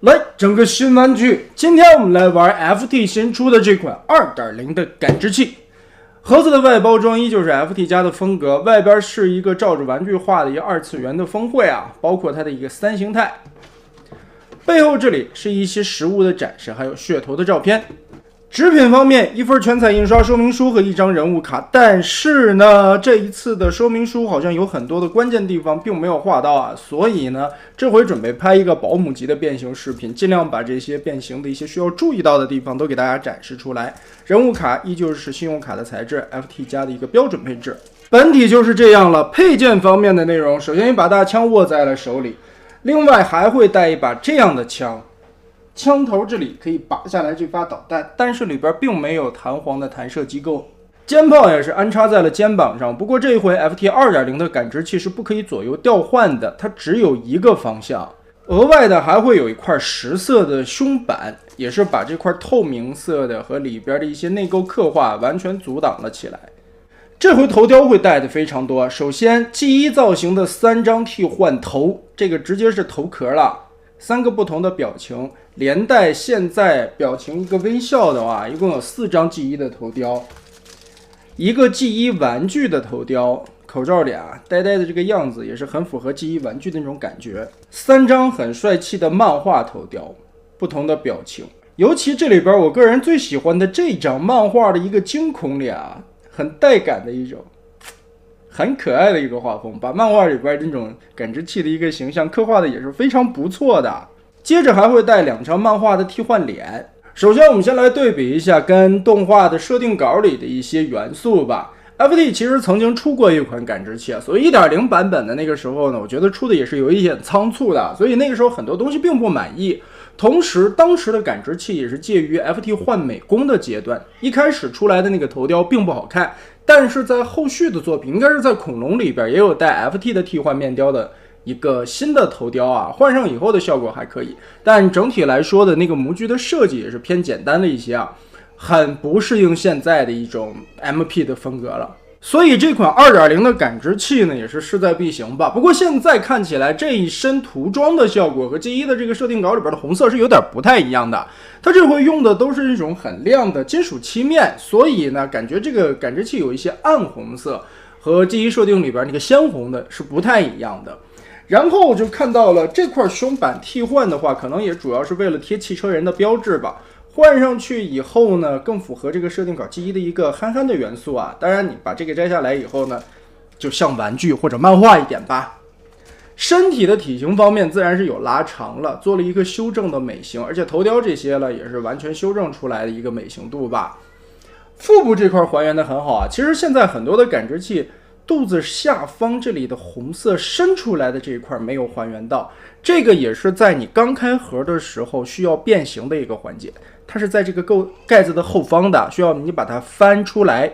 来，整个新玩具，今天我们来玩 FT 新出的这款 2.0 的感知器。盒子的外包装依旧是 FT 家的风格，外边是一个照着玩具画的一个二次元的峰会啊，包括它的一个3形态。背后这里是一些实物的展示，还有噱头的照片。纸品方面，一份全彩印刷说明书和一张人物卡，但是呢，这一次的说明书好像有很多的关键地方并没有画到啊，所以呢，这回准备拍一个保姆级的变形视频，尽量把这些变形的一些需要注意到的地方都给大家展示出来。人物卡依旧是信用卡的材质 ，FT 家的一个标准配置。本体就是这样了。配件方面的内容，首先一把大枪握在了手里，另外还会带一把这样的枪。枪头这里可以拔下来这发导弹，但是里边并没有弹簧的弹射机构。肩炮也是安插在了肩膀上，不过这一回 FT 2.0 的感知器是不可以左右调换的，它只有一个方向。额外的还会有一块实色的胸板，也是把这块透明色的和里边的一些内构刻画完全阻挡了起来。这回头雕会带的非常多，首先 G1 造型的3张替换头，这个直接是头壳了。3个不同的表情，连带现在表情一个微笑的话，一共有4张 G1 的头雕，一个 G1 玩具的头雕，口罩脸啊，呆呆的这个样子也是很符合 G1 玩具的那种感觉。3张很帅气的漫画头雕，不同的表情，尤其这里边我个人最喜欢的这张漫画的一个惊恐脸啊，很带感的一种。很可爱的一个画风，把漫画里边这种感知器的一个形象刻画的也是非常不错的。接着还会带2张漫画的替换脸。首先我们先来对比一下跟动画的设定稿里的一些元素吧。FT 其实曾经出过一款感知器啊，所以 1.0 版本的那个时候呢，我觉得出的也是有一点仓促的，所以那个时候很多东西并不满意。同时当时的感知器也是介于 FT 换美工的阶段，一开始出来的那个头雕并不好看，但是在后续的作品，应该是在恐龙里边也有带 FT 的替换面雕的一个新的头雕啊，换上以后的效果还可以，但整体来说的那个模具的设计也是偏简单了一些啊，很不适应现在的一种 MP 的风格了。所以这款 2.0 的感知器呢，也是势在必行吧。不过现在看起来这一身涂装的效果和 G1 的这个设定稿里边的红色是有点不太一样的。它这回用的都是一种很亮的金属漆面，所以呢，感觉这个感知器有一些暗红色，和 G1 设定里边那个鲜红的是不太一样的。然后就看到了这块胸板替换的话，可能也主要是为了贴汽车人的标志吧。换上去以后呢，更符合这个设定稿G1的一个憨憨的元素啊。当然，你把这个摘下来以后呢，就像玩具或者漫画一点吧。身体的体型方面自然是有拉长了，做了一个修正的美型，而且头雕这些了也是完全修正出来的一个美型度吧。腹部这块还原的很好啊。其实现在很多的感知器肚子下方这里的红色伸出来的这一块没有还原到，这个也是在你刚开盒的时候需要变形的一个环节，它是在这个盖子的后方的，需要你把它翻出来，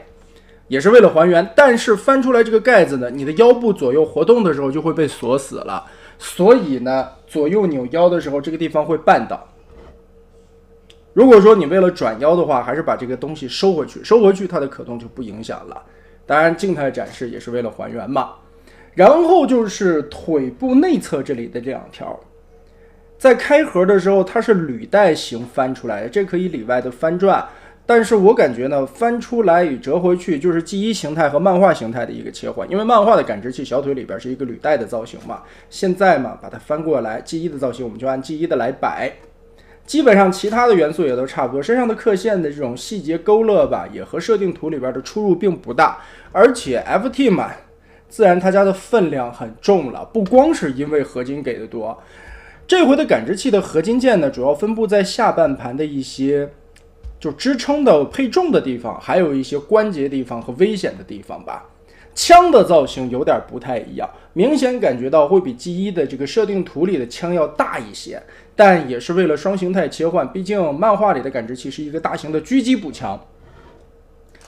也是为了还原。但是翻出来这个盖子呢，你的腰部左右活动的时候就会被锁死了，所以呢，左右扭腰的时候这个地方会绊倒。如果说你为了转腰的话，还是把这个东西收回去，收回去它的可动就不影响了。当然静态展示也是为了还原嘛。然后就是腿部内侧这里的这2条，在开盒的时候它是履带型翻出来的，这可以里外的翻转，但是我感觉呢，翻出来与折回去就是 G1 形态和漫画形态的一个切换，因为漫画的感知器小腿里边是一个履带的造型嘛，现在嘛把它翻过来 G1 的造型我们就按 G1 的来摆。基本上其他的元素也都差不多，身上的刻线的这种细节勾勒吧，也和设定图里边的出入并不大。而且 FT 嘛，自然它家的分量很重了，不光是因为合金给的多。这回的感知器的合金件呢，主要分布在下半盘的一些就支撑的配重的地方，还有一些关节地方和危险的地方吧。枪的造型有点不太一样，明显感觉到会比 G1 的这个设定图里的枪要大一些，但也是为了双形态切换，毕竟漫画里的感知器是一个大型的狙击步枪。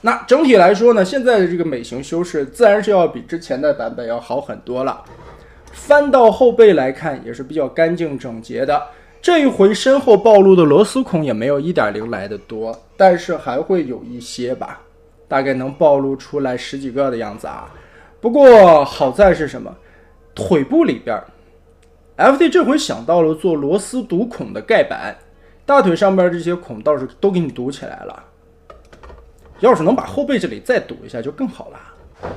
那整体来说呢，现在的这个美型修饰自然是要比之前的版本要好很多了。翻到后背来看也是比较干净整洁的，这一回身后暴露的螺丝孔也没有 1.0 来的多，但是还会有一些吧，大概能暴露出来10几个的样子啊。不过好在是什么？腿部里边 FT 这回想到了做螺丝堵孔的盖板，大腿上边这些孔倒是都给你堵起来了。要是能把后背这里再堵一下就更好了。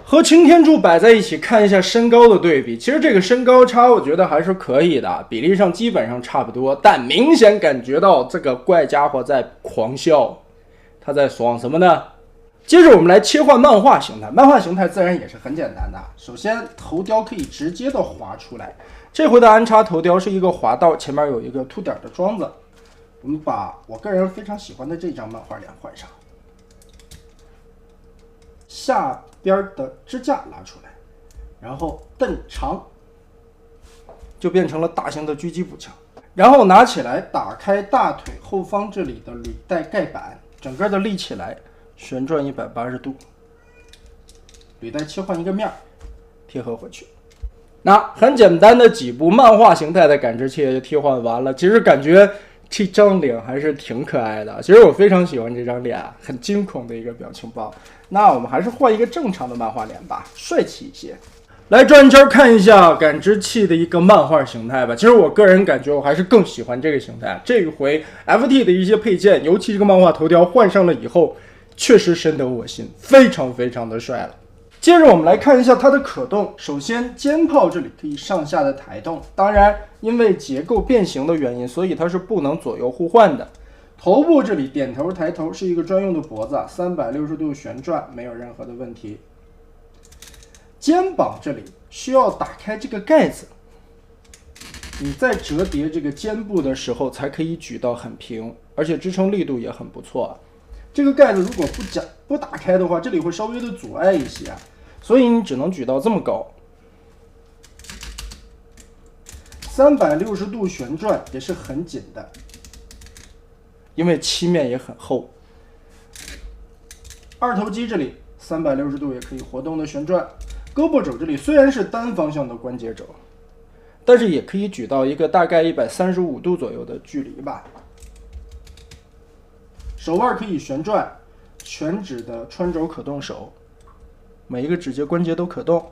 和擎天柱摆在一起看一下身高的对比，其实这个身高差我觉得还是可以的，比例上基本上差不多，但明显感觉到这个怪家伙在狂笑，他在爽什么呢？接着我们来切换漫画形态，漫画形态自然也是很简单的。首先头雕可以直接的划出来，这回的安插头雕是一个滑道，前面有一个凸点的桩子。我们把我个人非常喜欢的这张漫画脸换上，下边的支架拉出来，然后蹬长，就变成了大型的狙击步枪。然后拿起来，打开大腿后方这里的履带盖板，整个的立起来，旋转180度，履带切换一个面，贴合回去。那很简单的几部漫画形态的感知器就替换完了。其实感觉这张脸还是挺可爱的，其实我非常喜欢这张脸，很惊恐的一个表情包。那我们还是换一个正常的漫画脸吧，帅气一些。来转一圈看一下感知器的一个漫画形态吧。其实我个人感觉我还是更喜欢这个形态。这一回 FT 的一些配件，尤其这个漫画头雕换上了以后，确实深得我心，非常非常的帅了。接着我们来看一下它的可动。首先肩炮这里可以上下的抬动，当然因为结构变形的原因，所以它是不能左右互换的。头部这里点头抬头是一个专用的脖子，360度旋转，没有任何的问题。肩膀这里需要打开这个盖子，你在折叠这个肩部的时候才可以举到很平，而且支撑力度也很不错。这个盖子如果不打开的话，这里会稍微的阻碍一些，所以你只能举到这么高。360度旋转也是很紧的，因为漆面也很厚。二头肌这里360度也可以活动的旋转。胳膊肘这里虽然是单方向的关节肘，但是也可以举到一个大概135度左右的距离吧。手腕可以旋转，全指的穿肘可动手，每一个指节关节都可动。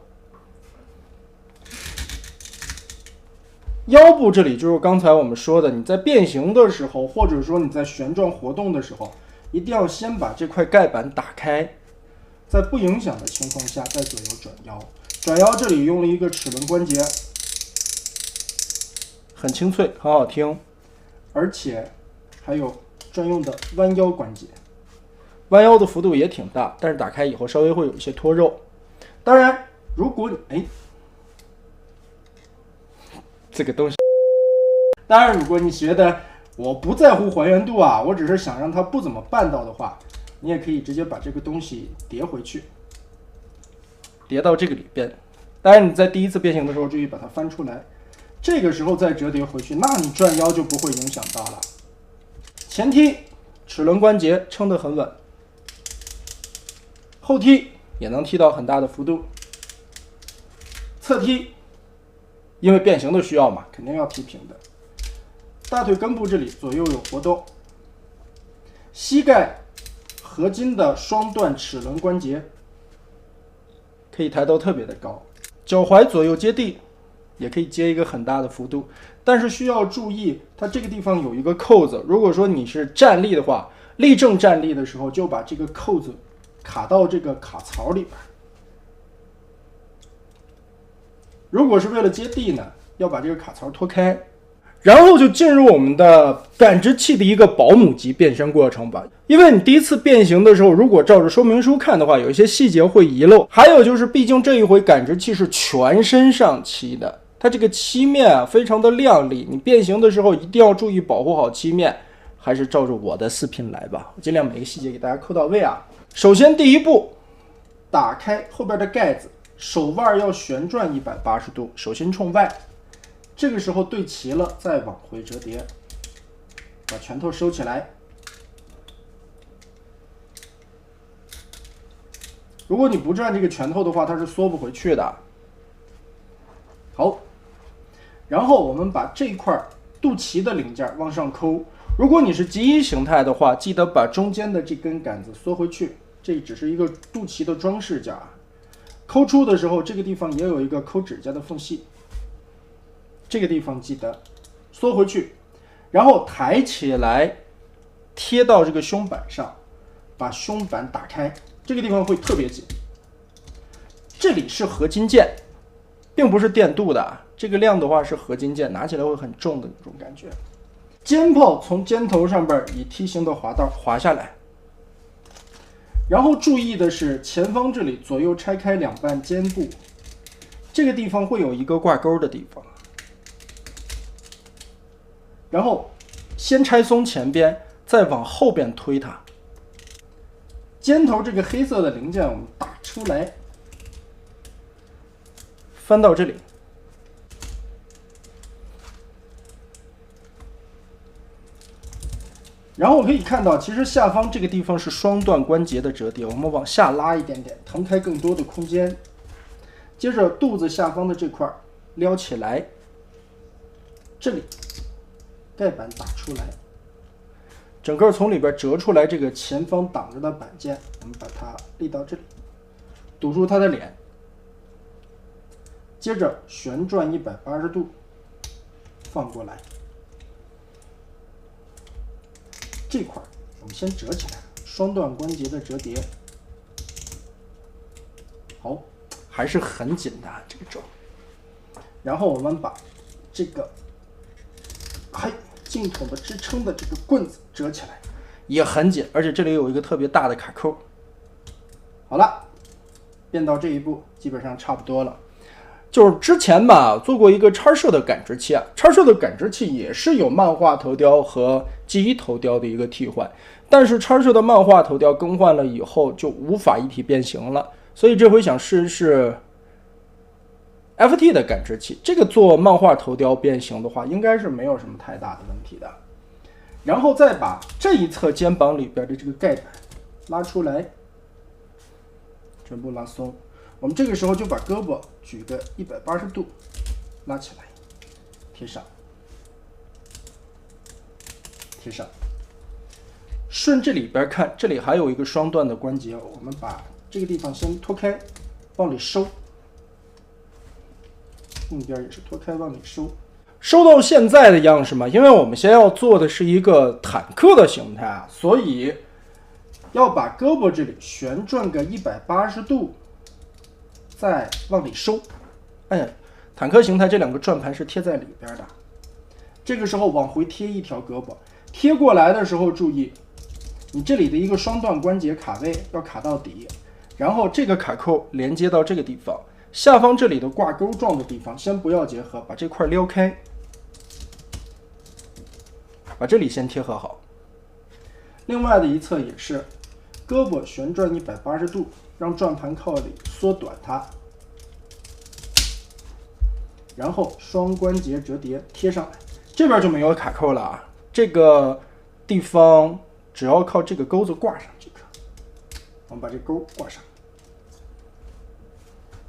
腰部这里就是刚才我们说的，你在变形的时候，或者说你在旋转活动的时候，一定要先把这块盖板打开，在不影响的情况下再左右转腰。转腰这里用了一个齿轮关节，很清脆，很好听，而且还有专用的弯腰关节，弯腰的幅度也挺大，但是打开以后稍微会有一些脱肉。当然，如果你这个东西，当然如果你觉得我不在乎还原度啊，我只是想让它不怎么绊到的话，你也可以直接把这个东西叠回去，叠到这个里边。当然你在第一次变形的时候注意把它翻出来，这个时候再折叠回去，那你转腰就不会影响到了。前踢齿轮关节撑得很稳，后踢也能踢到很大的幅度，侧踢因为变形的需要嘛，肯定要踢平的。大腿根部这里左右有活动，膝盖合金的双段齿轮关节可以抬到特别的高，脚踝左右接地也可以接一个很大的幅度，但是需要注意它这个地方有一个扣子，如果说你是站立的话，立正站立的时候就把这个扣子卡到这个卡槽里边。如果是为了接地呢，要把这个卡槽脱开，然后就进入我们的感知器的一个保姆级变身过程吧。因为你第一次变形的时候，如果照着说明书看的话，有一些细节会遗漏。还有就是，毕竟这一回感知器是全身上漆的，它这个漆面啊非常的亮丽，你变形的时候一定要注意保护好漆面。还是照着我的视频来吧，我尽量每个细节给大家扣到位啊。首先第一步，打开后边的盖子，手腕要旋转180度，手心冲外。这个时候对齐了，再往回折叠，把拳头收起来。如果你不转这个拳头的话，它是缩不回去的。好，然后我们把这块肚脐的零件往上抠。如果你是极一形态的话，记得把中间的这根杆子缩回去，这只是一个肚脐的装饰件。抠出的时候，这个地方也有一个抠指甲的缝隙。这个地方记得缩回去，然后抬起来贴到这个胸板上，把胸板打开，这个地方会特别紧。这里是合金件，并不是电镀的，这个亮的话是合金件，拿起来会很重的那种感觉。肩炮从肩头上边以梯形的滑道滑下来，然后注意的是前方这里左右拆开两半肩部，这个地方会有一个挂钩的地方，然后先拆松前边，再往后边推它。肩头这个黑色的零件我们打出来，翻到这里，然后我可以看到，其实下方这个地方是双段关节的折叠，我们往下拉一点点，腾开更多的空间。接着肚子下方的这块撩起来，这里盖板打出来，整个从里边折出来这个前方挡着的板件，我们把它立到这里，堵住它的脸。接着旋转180度，放过来。这块我们先折起来，双段关节的折叠。好，还是很紧的这个轴。然后我们把这个镜筒的支撑的这个棍子折起来，也很紧，而且这里有一个特别大的卡扣。好了，变到这一步基本上差不多了。就是之前吧做过一个叉摄的感知器啊，叉摄的感知器也是有漫画头雕和记忆头雕的一个替换，但是叉摄的漫画头雕更换了以后就无法一体变形了，所以这回想试一试 FT 的感知器，这个做漫画头雕变形的话应该是没有什么太大的问题的。然后再把这一侧肩膀里边的这个盖板拉出来，全部拉松。我们这个时候就把胳膊举个180度，拉起来，贴上，贴上。顺这里边看，这里还有一个双段的关节，我们把这个地方先脱开，往里收。另一边也是脱开，往里收。收到现在的样式嘛，因为我们先要做的是一个坦克的形态啊，所以要把胳膊这里旋转个180度。再往里收，坦克形态这两个转盘是贴在里边的，这个时候往回贴一条胳膊，贴过来的时候注意，你这里的一个双段关节卡位要卡到底，然后这个卡扣连接到这个地方，下方这里的挂钩状的地方先不要结合，把这块撩开，把这里先贴合好。另外的一侧也是，胳膊旋转180度。让转盘靠里缩短它，然后双关节折叠贴上来，这边就没有卡扣了啊，这个地方只要靠这个钩子挂上即可。我们把这钩挂上，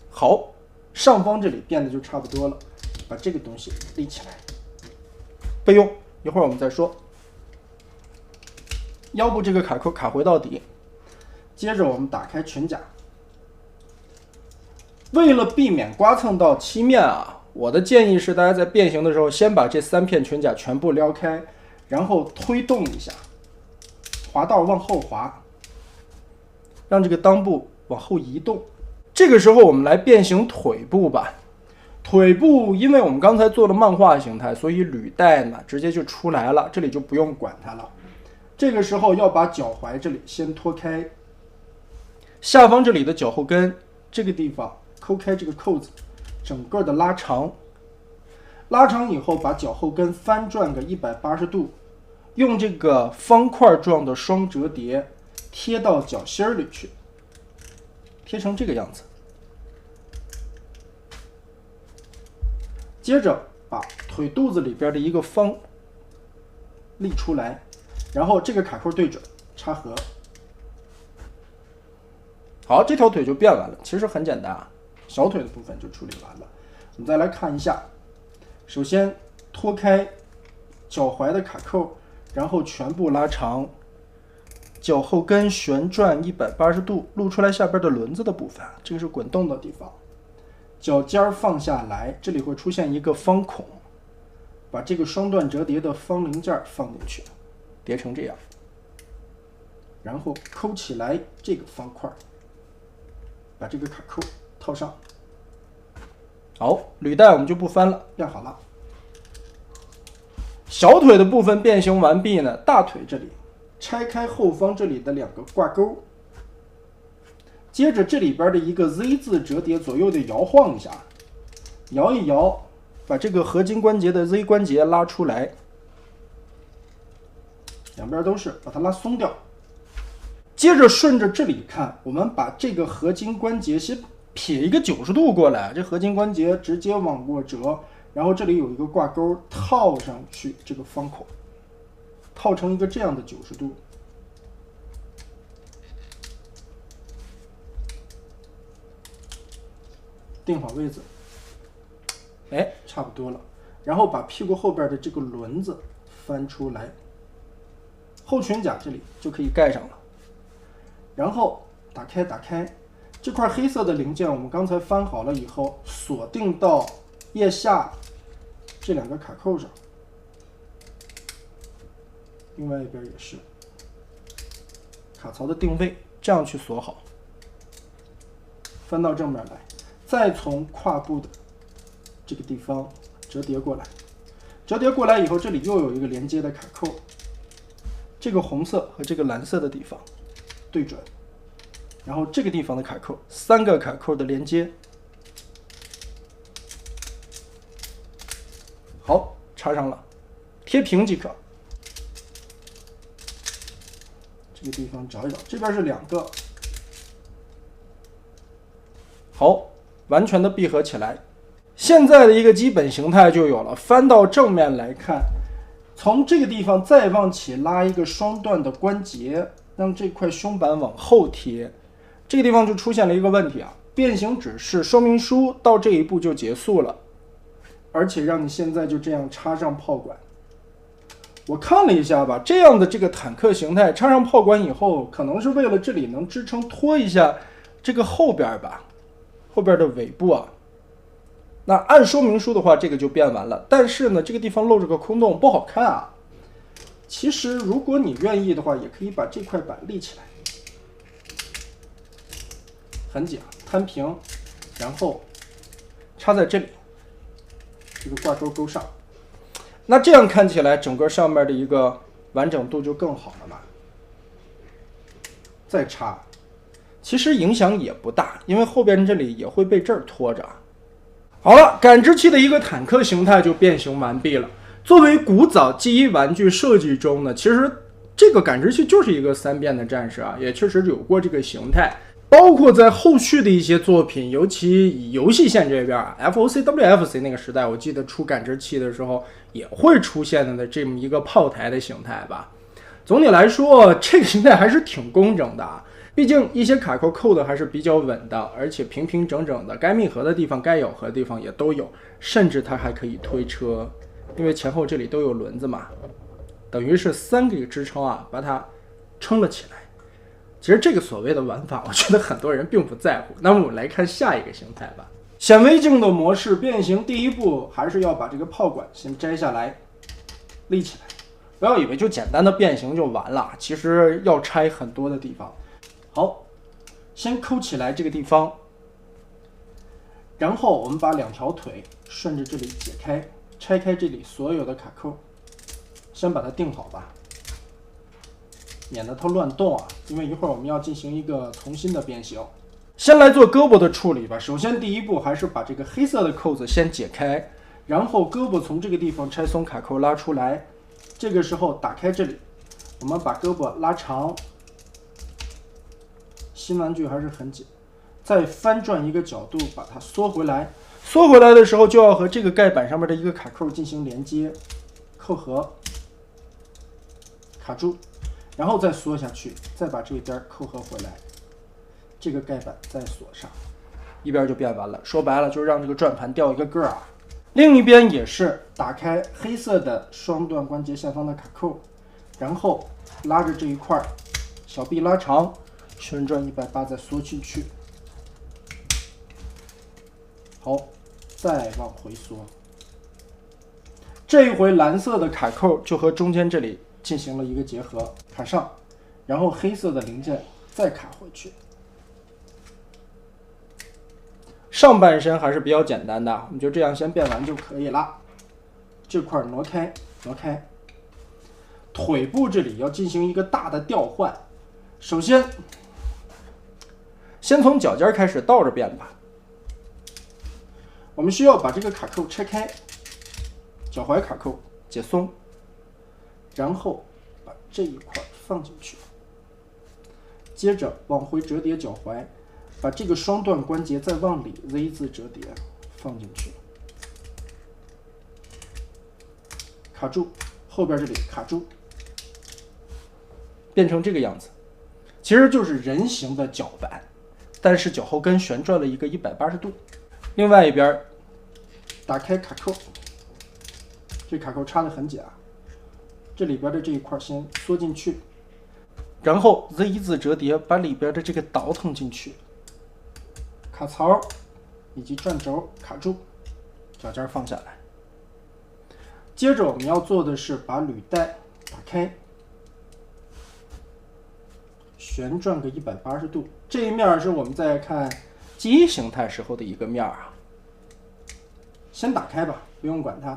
好，上方这里变得就差不多了，把这个东西立起来，备用，一会儿我们再说。腰部这个卡扣卡回到底。接着我们打开裙甲，为了避免刮蹭到漆面啊，我的建议是大家在变形的时候先把这3片裙甲全部撩开，然后推动一下，滑道往后滑，让这个裆部往后移动。这个时候我们来变形腿部吧。腿部因为我们刚才做了漫画形态，所以履带呢直接就出来了，这里就不用管它了。这个时候要把脚踝这里先脱开，下方这里的脚后跟这个地方抠开这个扣子，整个的拉长，拉长以后把脚后跟翻转个180度，用这个方块状的双折叠贴到脚心里去，贴成这个样子。接着把腿肚子里边的一个方立出来，然后这个卡扣对准插合。好，这条腿就变完了，其实很简单啊，小腿的部分就处理完了。我们再来看一下，首先脱开脚踝的卡扣，然后全部拉长，脚后跟旋转180度，露出来下边的轮子的部分，这个是滚动的地方。脚尖放下来，这里会出现一个方孔，把这个双段折叠的方零件放进去，叠成这样，然后抠起来这个方块，把这个卡扣套上。好，履带我们就不翻了，晾好了。小腿的部分变形完毕呢，大腿这里拆开后方这里的2个挂钩，接着这里边的一个 Z 字折叠左右的摇晃一下，摇一摇，把这个合金关节的 Z 关节拉出来，两边都是，把它拉松掉。接着顺着这里看，我们把这个合金关节先撇一个90度过来，这合金关节直接往过折，然后这里有一个挂钩套上去，这个方口套成一个这样的90度。定好位置，哎，差不多了。然后把屁股后边的这个轮子翻出来，后裙甲这里就可以盖上了。然后打开这块黑色的零件，我们刚才翻好了以后，锁定到腋下这2个卡扣上，另外一边也是卡槽的定位，这样去锁好。翻到正面来。再从胯部的这个地方折叠过来，折叠过来以后，这里又有一个连接的卡扣，这个红色和这个蓝色的地方对准，然后这个地方的卡扣，3个卡扣的连接，好，插上了，贴平即可。这个地方找一找，这边是2个，好。完全的闭合起来，现在的一个基本形态就有了。翻到正面来看，从这个地方再往起拉一个双段的关节，让这块胸板往后贴。这个地方就出现了一个问题啊，变形指示说明书到这一步就结束了，而且让你现在就这样插上炮管。我看了一下吧，这样的这个坦克形态插上炮管以后，可能是为了这里能支撑拖一下这个后边吧。后边的尾部啊，那按说明书的话，这个就变完了。但是呢，这个地方露着个空洞，不好看啊。其实如果你愿意的话，也可以把这块板立起来，很简单，摊平，然后插在这里，这个挂钩勾上。那这样看起来，整个上面的一个完整度就更好了嘛。再插。其实影响也不大，因为后边这里也会被这儿拖着。好了，感知器的一个坦克形态就变形完毕了。作为古早 G1 玩具设计中呢，其实这个感知器就是一个3变的战士啊，也确实有过这个形态。包括在后续的一些作品，尤其以游戏线这边 FOC、WFC 那个时代，我记得出感知器的时候也会出现的这么一个炮台的形态吧。总体来说，这个形态还是挺工整的啊。毕竟一些卡扣扣的还是比较稳的，而且平平整整的，该密合的地方、该咬合的地方也都有，甚至它还可以推车，因为前后这里都有轮子嘛，等于是3个支撑啊，把它撑了起来。其实这个所谓的玩法，我觉得很多人并不在乎。那么我们来看下一个形态吧。显微镜的模式变形，第一步还是要把这个炮管先摘下来，立起来。不要以为就简单的变形就完了，其实要拆很多的地方。好，先抠起来这个地方，然后我们把2条腿顺着这里解开，拆开这里所有的卡扣，先把它定好吧，免得它乱动啊，因为一会儿我们要进行一个重新的变形。先来做胳膊的处理吧。首先第一步还是把这个黑色的扣子先解开，然后胳膊从这个地方拆松卡扣拉出来，这个时候打开这里，我们把胳膊拉长。新玩具还是很紧，再翻转一个角度把它缩回来。缩回来的时候就要和这个盖板上面的一个卡扣进行连接，扣合，卡住，然后再缩下去，再把这边扣合回来，这个盖板再锁上，一边就变完了。说白了就是让这个转盘掉一个个啊。另一边也是打开黑色的双段关节下方的卡扣，然后拉着这一块，小臂拉长。旋转180再缩进去，好，再往回缩。这一回蓝色的卡扣就和中间这里进行了一个结合，卡上，然后黑色的零件再卡回去。上半身还是比较简单的，我们就这样先变完就可以了。这块挪开，挪开。腿部这里要进行一个大的调换，首先，先从脚尖开始倒着变吧。我们需要把这个卡扣拆开，脚踝卡扣解松，然后把这一块放进去，接着往回折叠脚踝，把这个双段关节再往里 Z 字折叠放进去，卡住，后边这里卡住，变成这个样子，其实就是人形的脚板，但是脚后跟旋转了一个180度。另外一边打开卡扣，这卡扣插得很紧啊，这里边的这一块先缩进去，然后 Z 字折叠，把里边的这个倒腾进去，卡槽以及转轴卡住，脚尖放下来。接着我们要做的是把履带打开，旋转个180度。这一面是我们在看记忆形态时候的一个面啊。先打开吧，不用管它，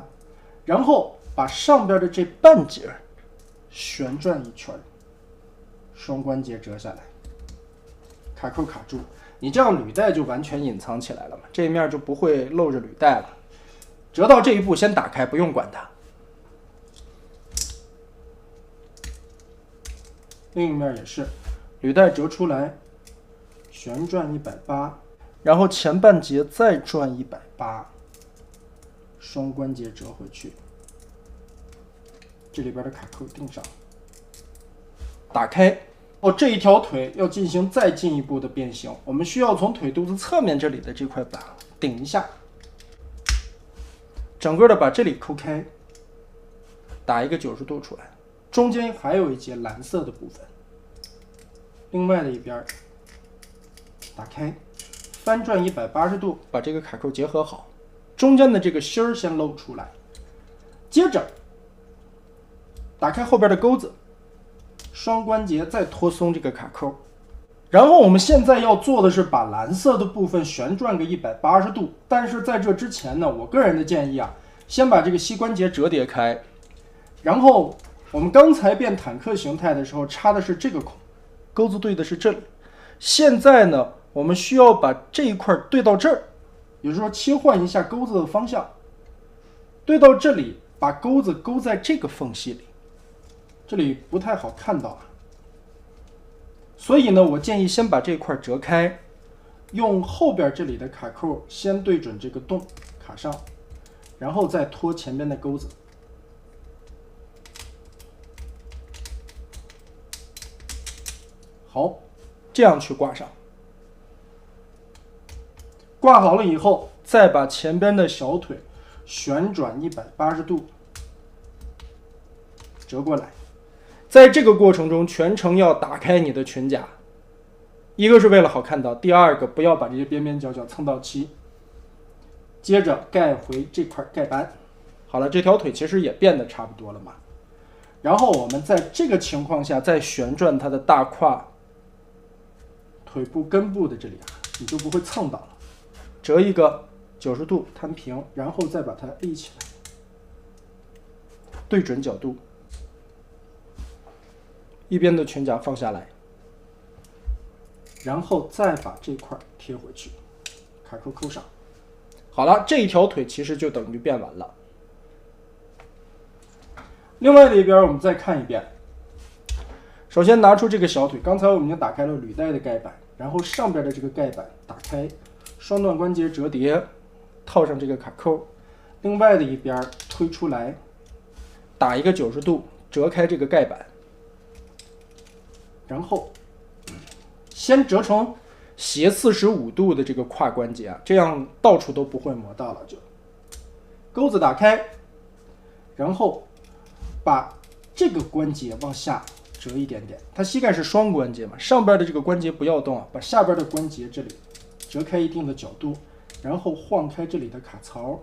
然后把上边的这半截旋转一圈，双关节折下来，卡扣卡住，你这样履带就完全隐藏起来了嘛，这一面就不会露着履带了。折到这一步先打开，不用管它。另一面也是，履带折出来，旋转180，然后前半截再转180，双关节折回去，这里边的卡扣钉上，打开。这一条腿要进行再进一步的变形，我们需要从腿肚子侧面这里的这块板顶一下，整个的把这里抠开，打一个90度出来，中间还有一节蓝色的部分。另外的一边打开，翻转180度，把这个卡扣结合好，中间的这个芯儿先露出来。接着打开后边的钩子，双关节再拖松这个卡扣。然后我们现在要做的是把蓝色的部分旋转个180度，但是在这之前呢，我个人的建议啊，先把这个膝关节折叠开，然后我们刚才变坦克形态的时候插的是这个孔，钩子对的是这里。现在呢，我们需要把这一块对到这儿，也就是说切换一下钩子的方向，对到这里，把钩子勾在这个缝隙里，这里不太好看到啊。所以呢，我建议先把这块折开，用后边这里的卡扣先对准这个洞卡上，然后再拖前边的钩子。好，这样去挂上。挂好了以后，再把前边的小腿旋转180度，折过来。在这个过程中，全程要打开你的裙甲，一个是为了好看到，第二个不要把这些边边角角蹭到漆。接着盖回这块盖板，好了，这条腿其实也变得差不多了嘛。然后我们在这个情况下再旋转它的大胯，腿部根部的这里啊，你就不会蹭到了。折一个90度摊平，然后再把它立起来，对准角度。一边的裙甲放下来，然后再把这块贴回去，卡扣扣上。好了，这一条腿其实就等于变完了。另外的一边我们再看一遍。首先拿出这个小腿，刚才我们已经打开了履带的盖板，然后上边的这个盖板打开，双段关节折叠，套上这个卡扣。另外的一边推出来，打一个90度，折开这个盖板。然后先折成斜45度的这个胯关节啊，这样到处都不会磨到了。就钩子打开，然后把这个关节往下折一点点，它膝盖是双关节嘛，上边的这个关节不要动啊，把下边的关节这里折开一定的角度，然后晃开这里的卡槽，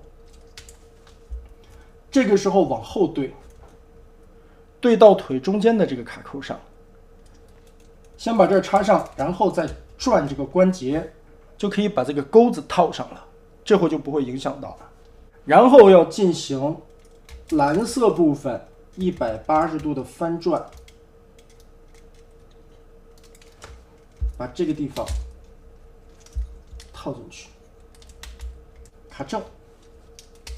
这个时候往后对到腿中间的这个卡扣上，先把这儿插上，然后再转这个关节，就可以把这个钩子套上了，这会就不会影响到了。然后要进行蓝色部分180度的翻转，把这个地方套进去，卡正，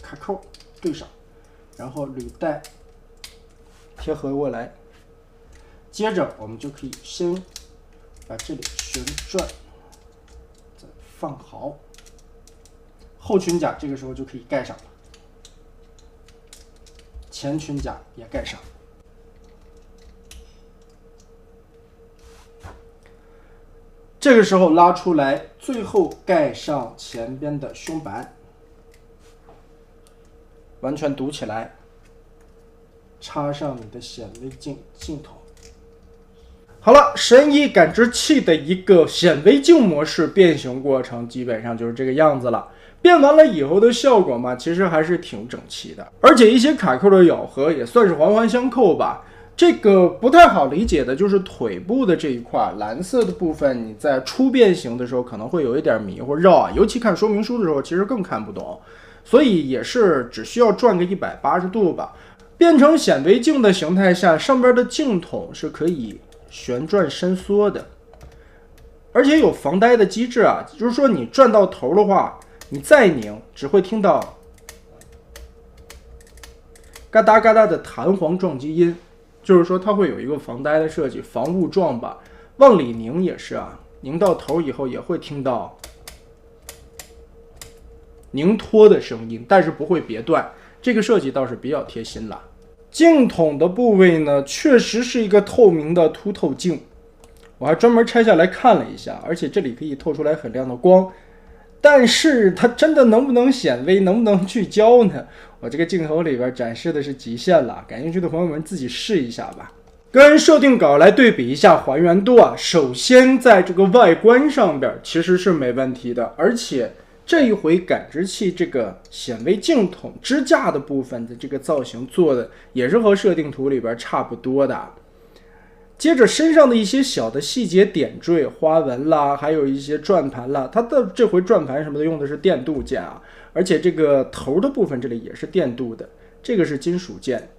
卡扣对上，然后履带贴合过来。接着我们就可以先把这里旋转，再放好，后裙甲这个时候就可以盖上了，前裙甲也盖上。这个时候拉出来，最后盖上前边的胸板，完全堵起来，插上你的显微镜头。好了，神医感知器的一个显微镜模式变形过程基本上就是这个样子了。变完了以后的效果嘛，其实还是挺整齐的，而且一些卡扣的咬合也算是环环相扣吧。这个不太好理解的就是腿部的这一块蓝色的部分，你在初变形的时候可能会有一点迷或绕啊，尤其看说明书的时候其实更看不懂，所以也是只需要转个180度吧。变成显微镜的形态下，上边的镜筒是可以旋转伸缩的，而且有防呆的机制啊，就是说你转到头的话，你再拧只会听到嘎哒嘎哒的弹簧撞击音，就是说它会有一个防呆的设计，防误撞吧。往里拧也是啊，拧到头以后也会听到拧脱的声音，但是不会别断，这个设计倒是比较贴心了。镜筒的部位呢，确实是一个透明的凸透镜，我还专门拆下来看了一下，而且这里可以透出来很亮的光，但是它真的能不能显微，能不能聚焦呢？我这个镜头里边展示的是极限了，感兴趣的朋友们自己试一下吧。跟设定稿来对比一下还原度啊，首先在这个外观上边其实是没问题的，而且这一回感知器这个显微镜筒支架的部分的这个造型做的也是和设定图里边差不多的。接着身上的一些小的细节点缀花纹啦，还有一些转盘啦，它的这回转盘什么的用的是电镀件啊，而且这个头的部分这里也是电镀的，这个是金属件。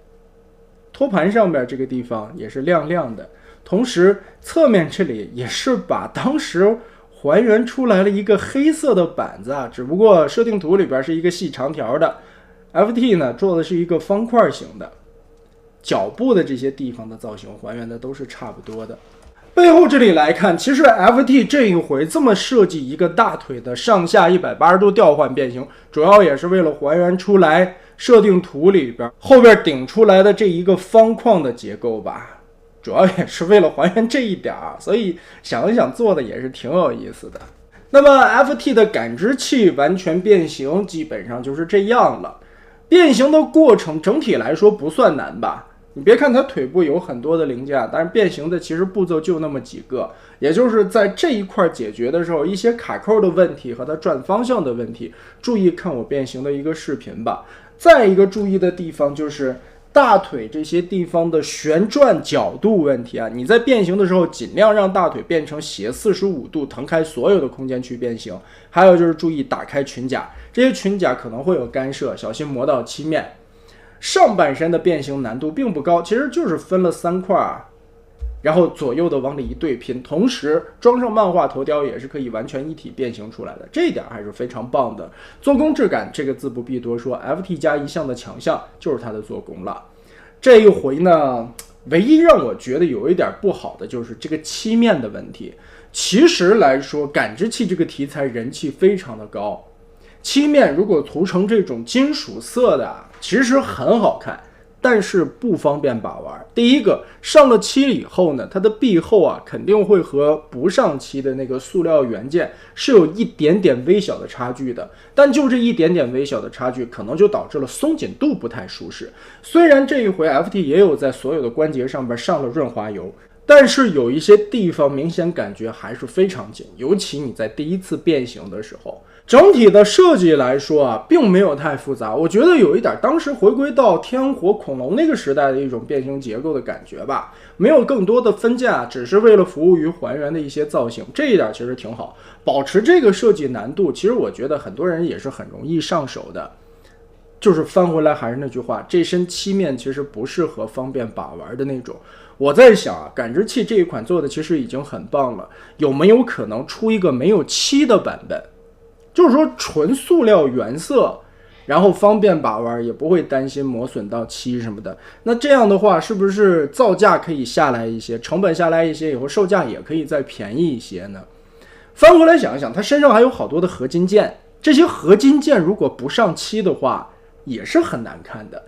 托盘上面这个地方也是亮亮的，同时侧面这里也是把当时还原出来了一个黑色的板子啊，只不过设定图里边是一个细长条的 ，FT 呢做的是一个方块型的，脚部的这些地方的造型还原的都是差不多的。背后这里来看，其实 FT 这一回这么设计一个大腿的上下180度调换变形，主要也是为了还原出来设定图里边后边顶出来的这一个方框的结构吧，主要也是为了还原这一点啊，所以想一想做的也是挺有意思的。那么 FT 的感知器完全变形基本上就是这样了，变形的过程整体来说不算难吧，你别看它腿部有很多的零件，但是变形的其实步骤就那么几个，也就是在这一块解决的时候，一些卡扣的问题和它转方向的问题，注意看我变形的一个视频吧。再一个注意的地方就是大腿这些地方的旋转角度问题啊，你在变形的时候尽量让大腿变成斜45度，腾开所有的空间去变形。还有就是注意打开裙甲，这些裙甲可能会有干涉，小心磨到漆面。上半身的变形难度并不高，其实就是分了3块啊，然后左右的往里一对拼，同时装上漫画头雕也是可以完全一体变形出来的，这一点还是非常棒的。做工质感这个字不必多说， FT 加一向的强项就是它的做工了。这一回呢，唯一让我觉得有一点不好的就是这个漆面的问题。其实来说，感知器这个题材人气非常的高，漆面如果涂成这种金属色的其实很好看，但是不方便把玩。第一个，上了漆以后呢，它的壁厚啊肯定会和不上漆的那个塑料原件是有一点点微小的差距的，但就这一点点微小的差距可能就导致了松紧度不太舒适。虽然这一回 FT 也有在所有的关节上边上了润滑油，但是有一些地方明显感觉还是非常紧，尤其你在第一次变形的时候。整体的设计来说啊，并没有太复杂，我觉得有一点当时回归到天火恐龙那个时代的一种变形结构的感觉吧，没有更多的分架，只是为了服务于还原的一些造型，这一点其实挺好。保持这个设计难度，其实我觉得很多人也是很容易上手的。就是翻回来还是那句话，这身漆面其实不适合方便把玩的那种。我在想啊，感知器这一款做的其实已经很棒了，有没有可能出一个没有漆的版本？就是说纯塑料原色，然后方便把玩，也不会担心磨损到漆什么的。那这样的话，是不是造价可以下来一些，成本下来一些以后，售价也可以再便宜一些呢？翻回来想一想，它身上还有好多的合金件，这些合金件如果不上漆的话，也是很难看的。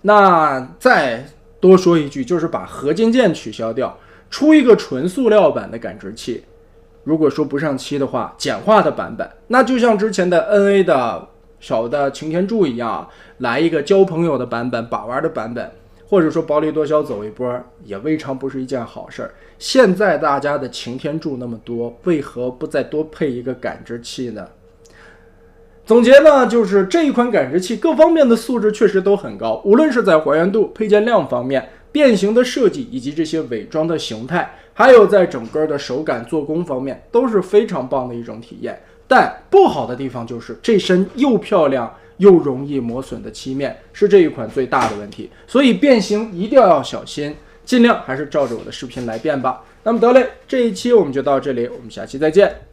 那再多说一句，就是把合金件取消掉，出一个纯塑料版的感知器。如果说不上漆的话，简化的版本，那就像之前的 NA 的小的擎天柱一样，来一个交朋友的版本，把玩的版本，或者说薄利多销走一波，也未尝不是一件好事儿。现在大家的擎天柱那么多，为何不再多配一个感知器呢？总结呢，就是这一款感知器各方面的素质确实都很高，无论是在还原度、配件量方面，变形的设计以及这些伪装的形态，还有在整个的手感做工方面，都是非常棒的一种体验。但不好的地方就是这身又漂亮又容易磨损的漆面，是这一款最大的问题。所以变形一定要小心，尽量还是照着我的视频来变吧。那么得嘞，这一期我们就到这里，我们下期再见。